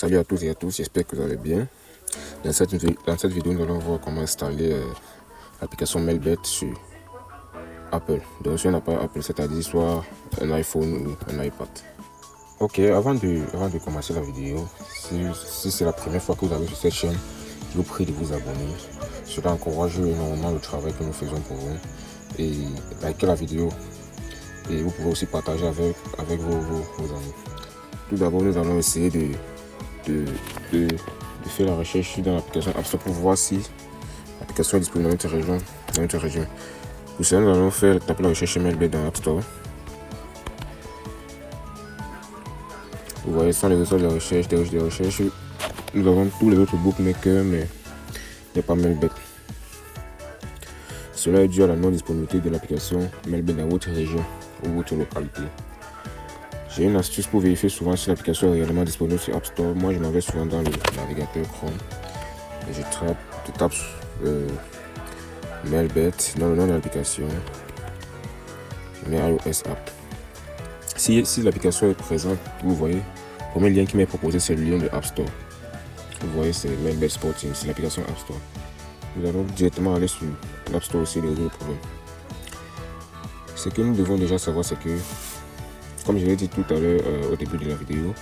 Salut à tous et à tous, j'espère que vous allez bien. Dans cette vidéo, nous allons voir comment installer l'application Mailbet sur Apple. Donc si on n'a pas Apple, c'est-à-dire soit un iPhone ou un iPad. Ok, avant de commencer la vidéo, si c'est la première fois que vous arrivez sur cette chaîne, je vous prie de vous abonner. Cela encourage énormément le travail que nous faisons pour vous. Et likez la vidéo. Et vous pouvez aussi partager avec vos amis. Tout d'abord, nous allons essayer de faire la recherche dans l'application App Store pour voir si l'application est disponible dans notre région. Pour cela, nous allons taper la recherche Mailbet dans App Store. Vous voyez, sans les résultats des recherches, nous avons tous les autres bookmakers, mais il n'y a pas Mailbet. Cela est dû à la non-disponibilité de l'application Mailbet dans votre région ou votre localité. J'ai une astuce pour vérifier souvent si l'application est réellement disponible sur App Store. Moi, je m'en vais souvent dans le navigateur Chrome et je tape Mailbet dans le nom de l'application. Je mets iOS App. Si l'application est présente, vous voyez, le premier lien qui m'est proposé, c'est le lien de App Store. Vous voyez, c'est Mailbet Sporting, c'est l'application App Store. Nous allons directement aller sur l'App Store aussi et résoudre le problème. Ce que nous devons déjà savoir, c'est que, comme je l'ai dit tout à l'heure au début de la vidéo,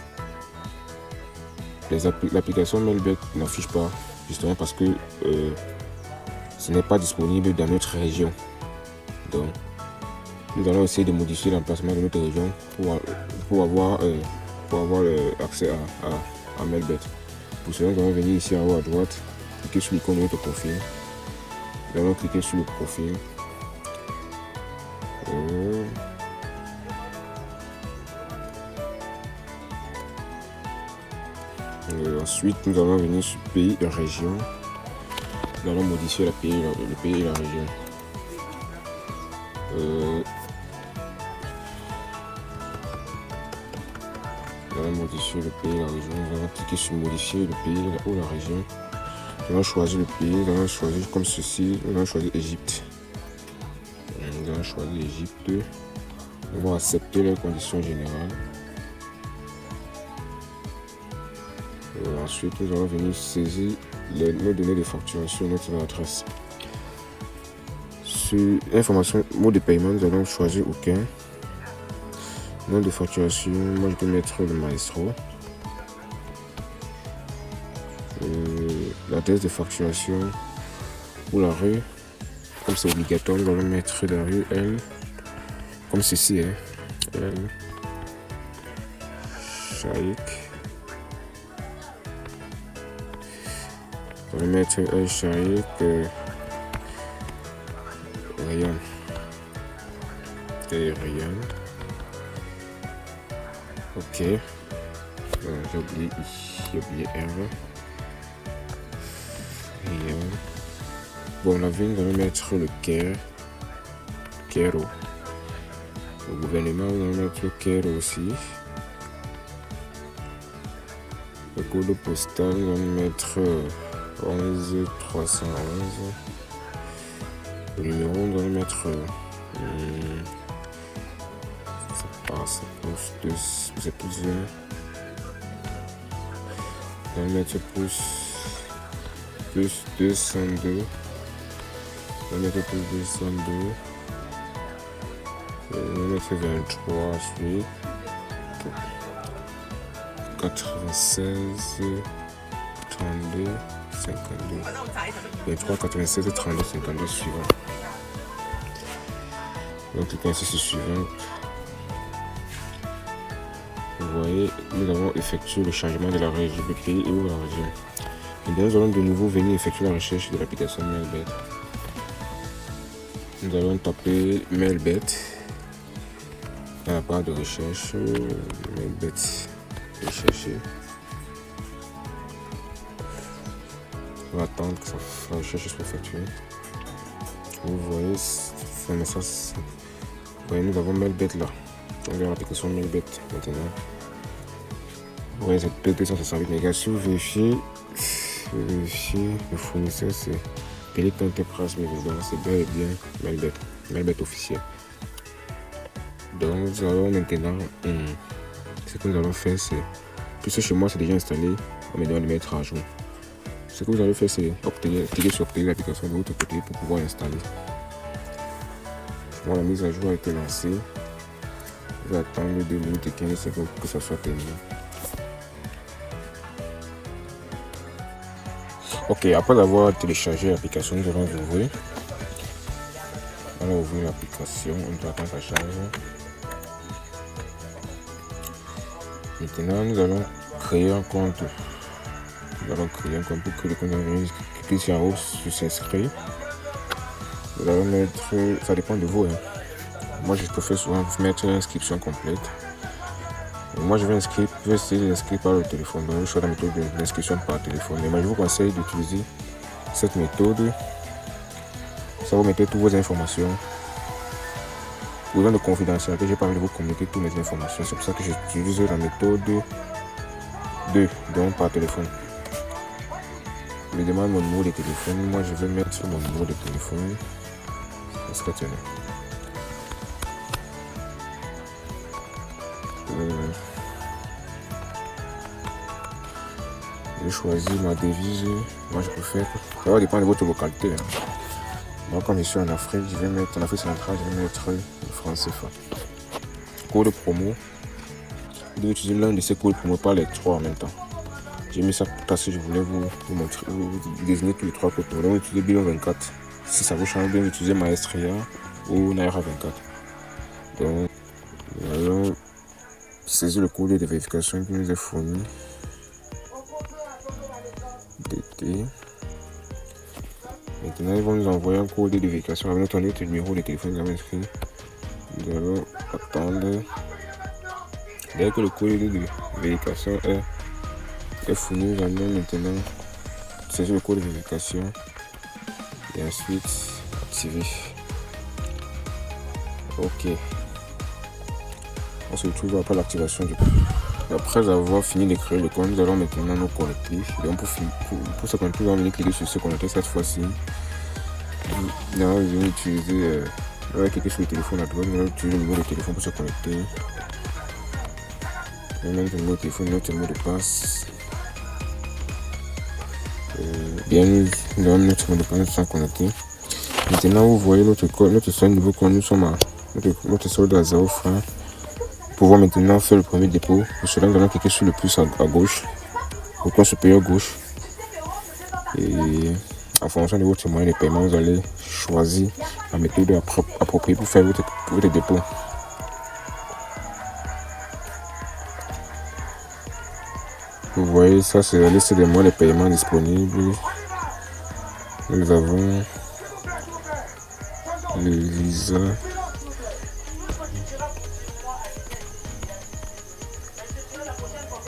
l'application Mailbet n'affiche pas, justement parce que ce n'est pas disponible dans notre région. Donc, nous allons essayer de modifier l'emplacement de notre région pour avoir accès à Mailbet. Pour cela, nous allons venir ici en haut à droite, cliquer sur l'icône de notre profil. Nous allons cliquer sur le profil. Ensuite, nous allons venir sur pays et région. Nous allons modifier le pays et la région. Nous allons modifier le pays et la région. Nous allons cliquer sur modifier le pays ou la région. Nous allons choisir le pays. Nous allons choisir comme ceci. Nous allons choisir Égypte. Nous allons choisir Égypte. Nous allons accepter les conditions générales. Ensuite, nous allons venir saisir nos données de facturation et notre adresse. Sur information, mot de paiement, nous allons choisir aucun. Nom de facturation, moi je peux mettre le Maestro. L'adresse de facturation pour la rue, comme c'est obligatoire, nous allons mettre la rue L, comme ceci, L, Shaikh. On va mettre un Shaikh Ryan. Et Ryan. Ok. J'ai oublié R. Ryan. Bon, la ville, on va mettre le Kero. Le gouvernement, on va mettre le Kero aussi. Le code postal, on va mettre 11 311. Le numéro, on doit mettre c'est plus 1. On va mettre plus 202. On va mettre plus 202. On va mettre 23 ensuite. 96 32 52 23 96 32 52 suivant. Donc cliquons ici sur suivant. Vous voyez, nous avons effectué le changement de la région, du pays et de la région. Et bien, nous allons de nouveau venir effectuer la recherche de l'application Mailbet. Nous allons taper Mailbet dans la barre de recherche. Mailbet, rechercher. On va attendre que la recherche soit effectuée. Vous voyez, nous avons Mailbet là. On va l'application Mailbet maintenant. Vous voyez, cette P 268 mégas. Si vous vérifiez le fournisseur, c'est Pellet Enterprise, mais c'est bel et bien Mailbet officiel. Donc nous allons maintenant, ce que nous allons faire, c'est puisque chez moi c'est déjà installé, on me demande de mettre à jour. Ce que vous allez faire, c'est cliquer sur payer l'application de l'autre côté pour pouvoir l'installer. Bon, la mise à jour a été lancée. Vous allez attendre 2 minutes et 15 secondes pour que ça soit terminé. Ok, après avoir téléchargé l'application, nous allons ouvrir. On va ouvrir l'application, on doit attendre sa charge. Maintenant, nous allons créer un compte. Nous allons créer un compte pour créer le compte. Cliquez sur en haut sur s'inscrire. Vous allez mettre, ça dépend de vous. Moi, je préfère souvent mettre une inscription complète. Et moi, je vais essayer d'inscrire par le téléphone. Donc, je choisis la méthode d'inscription par téléphone. Mais je vous conseille d'utiliser cette méthode. Ça vous mettez toutes vos informations. Pour besoin de confidentialité, j'ai pas envie de vous communiquer toutes mes informations. C'est pour ça que j'utilise la méthode 2, donc par téléphone. Je me demande mon numéro de téléphone. Moi, je vais mettre mon numéro de téléphone. Est-ce que tu es là? Je choisis ma devise. Moi, je préfère. Ça va dépendre de votre localité. Moi, comme je suis en Afrique, je vais mettre en Afrique centrale, je vais mettre le franc CFA. Code promo. Vous devez utiliser l'un de ces codes promo, pas les 3 en même temps. J'ai mis ça parce que je voulais vous montrer, vous désigner tous les 3 codes promo. Donc, vous utilisez Bilon 24. Si ça vous change bien, vous utilisez Maestria ou Naira 24. Donc, nous allons saisir le code de vérification qui nous est fourni. DT. Maintenant, ils vont nous envoyer un code de vérification avec notre numéro de téléphone inscrit. Nous allons attendre. Dès que le code de vérification est fourni, nous allons maintenant saisir le code de vérification et ensuite activer. Ok. On se retrouve après l'activation du code. Après avoir fini de créer le compte, nous allons maintenant nous connecter. Donc pour se connecter, nous allons cliquer sur se connecter cette fois-ci. Nous allons utiliser, on va cliquer sur le téléphone à droite, nous allons utiliser le numéro de téléphone pour se connecter. Nous allons mettre le numéro de téléphone, notre mot de passe. Bien, nous allons mettre notre mot de passe sans connecter. Maintenant, vous voyez notre code, notre seul nouveau compte, nous sommes à notre solde à 0 francs. Pour pouvoir maintenant faire le premier dépôt. Pour cela, nous allons cliquer sur le plus à gauche, au coin supérieur gauche. Et en fonction de votre moyen de paiement, vous allez choisir la méthode appropriée pour faire votre dépôt. Vous voyez, ça c'est la liste des moyens de paiement disponibles. Nous avons le Visa.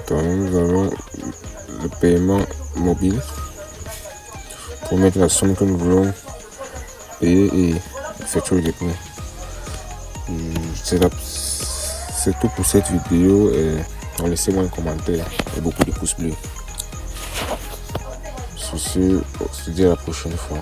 Donc, nous avons le paiement mobile pour mettre la somme que nous voulons payer et effectuer le dépôt. C'est tout pour cette vidéo. Laissez-moi un commentaire et beaucoup de pouces bleus. Sur ce, on se dit à la prochaine fois.